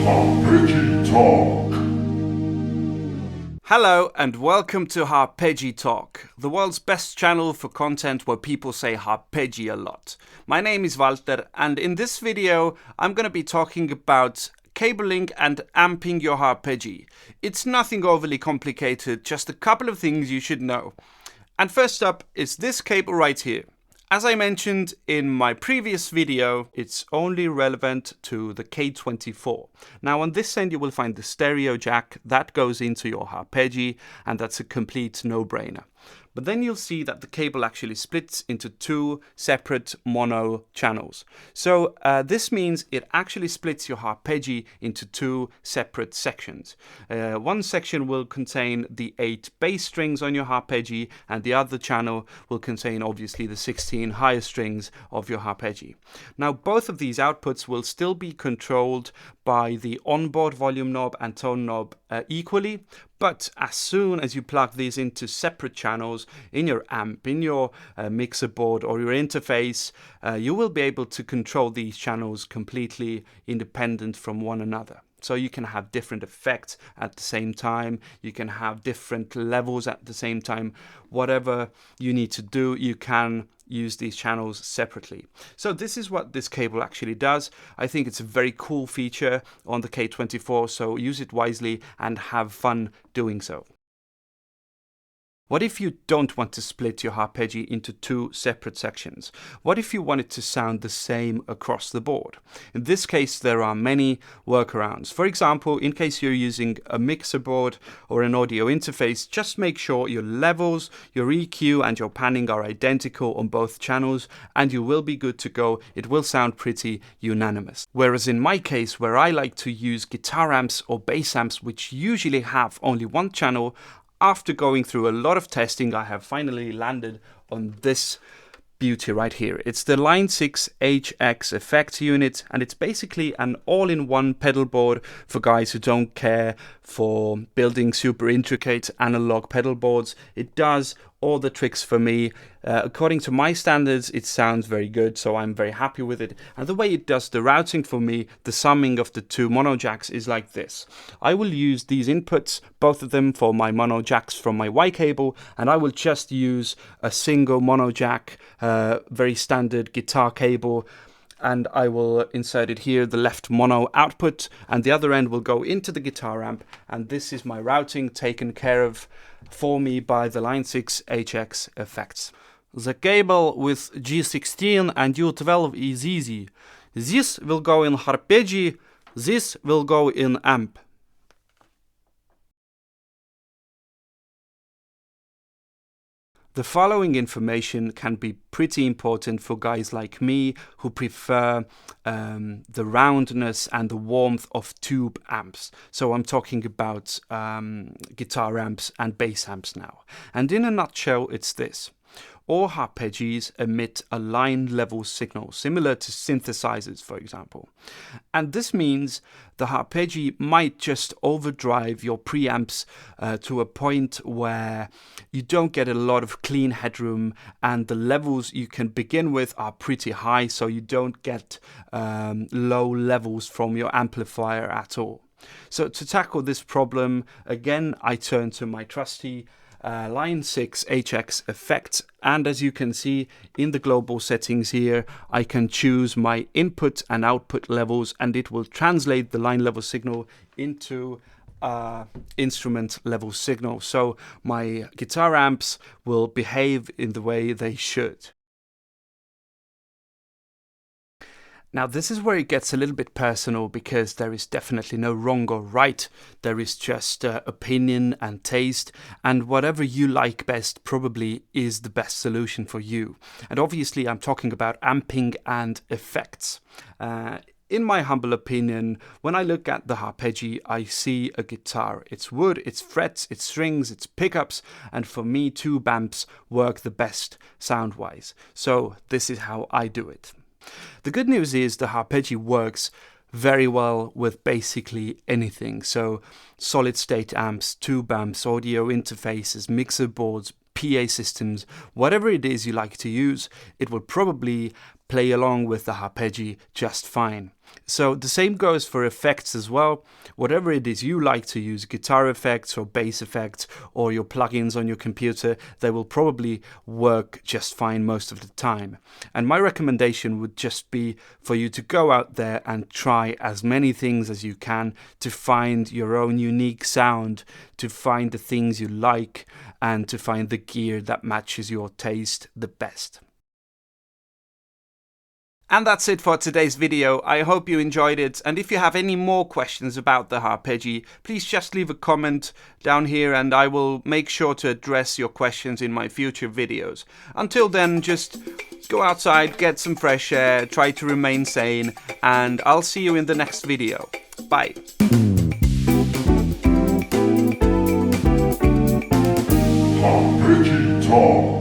Harpejji Talk. Hello and welcome to Harpejji Talk, the world's best channel for content where people say harpejji a lot. My name is Valter, and in this video I'm going to be talking about cabling and amping your harpejji. It's nothing overly complicated, just a couple of things you should know. And first up is this cable right here. As I mentioned in my previous video, it's only relevant to the K24. Now on this end you will find the stereo jack that goes into your harpejji, and that's a complete no-brainer. But then you'll see that the cable actually splits into two separate mono channels. So this means it actually splits your harpejji into two separate sections. One section will contain the 8 bass strings on your harpejji, and the other channel will contain obviously the 16 higher strings of your harpejji. Now both of these outputs will still be controlled by the onboard volume knob and tone knob equally, but as soon as you plug these into separate channels in your amp, in your mixer board or your interface, you will be able to control these channels completely independent from one another. So you can have different effects at the same time, you can have different levels at the same time. Whatever you need to do, you can use these channels separately. So this is what this cable actually does. I think it's a very cool feature on the K24, so use it wisely and have fun doing so. What if you don't want to split your harpejji into two separate sections? What if you want it to sound the same across the board? In this case, there are many workarounds. For example, in case you're using a mixer board or an audio interface, just make sure your levels, your EQ and your panning are identical on both channels, and you will be good to go. It will sound pretty unanimous. Whereas in my case, where I like to use guitar amps or bass amps, which usually have only one channel, after going through a lot of testing, I have finally landed on this beauty right here. It's the Line 6 HX effects unit, and it's basically an all-in-one pedal board for guys who don't care for building super intricate analog pedal boards. It does all the tricks for me. According to my standards, it sounds very good, so I'm very happy with it. And the way it does the routing for me, the summing of the two mono jacks is like this. I will use these inputs, both of them for my mono jacks from my Y cable, and I will just use a single mono jack, very standard guitar cable, and I will insert it here, the left mono output, and the other end will go into the guitar amp, and this is my routing taken care of for me by the Line 6 HX effects. The cable with G16 and U12 is easy. This will go in harpejji, this will go in amp. The following information can be pretty important for guys like me who prefer the roundness and the warmth of tube amps. So I'm talking about guitar amps and bass amps now. And in a nutshell, it's this. All harpejjis emit a line level signal, similar to synthesizers, for example. And this means the harpejji might just overdrive your preamps to a point where you don't get a lot of clean headroom, and the levels you can begin with are pretty high, so you don't get low levels from your amplifier at all. So to tackle this problem, again, I turn to my trusty Line 6 HX effects, and as you can see in the global settings here, I can choose my input and output levels, and it will translate the line level signal into instrument level signal. So my guitar amps will behave in the way they should. Now this is where it gets a little bit personal, because there is definitely no wrong or right. There is just opinion and taste, and whatever you like best probably is the best solution for you. And obviously I'm talking about amping and effects. In my humble opinion, when I look at the harpejji, I see a guitar. It's wood, it's frets, it's strings, it's pickups, and for me tube amps work the best sound-wise. So this is how I do it. The good news is the harpejji works very well with basically anything. So solid state amps, tube amps, audio interfaces, mixer boards, PA systems, whatever it is you like to use, it will probably play along with the harpeggi just fine. So the same goes for effects as well. Whatever it is you like to use, guitar effects or bass effects or your plugins on your computer, they will probably work just fine most of the time. And my recommendation would just be for you to go out there and try as many things as you can to find your own unique sound, to find the things you like, and to find the gear that matches your taste the best. And that's it for today's video. I hope you enjoyed it, and if you have any more questions about the harpeggi, please just leave a comment down here and I will make sure to address your questions in my future videos. Until then, just go outside, get some fresh air, try to remain sane, and I'll see you in the next video. Bye. Harpejji Talk.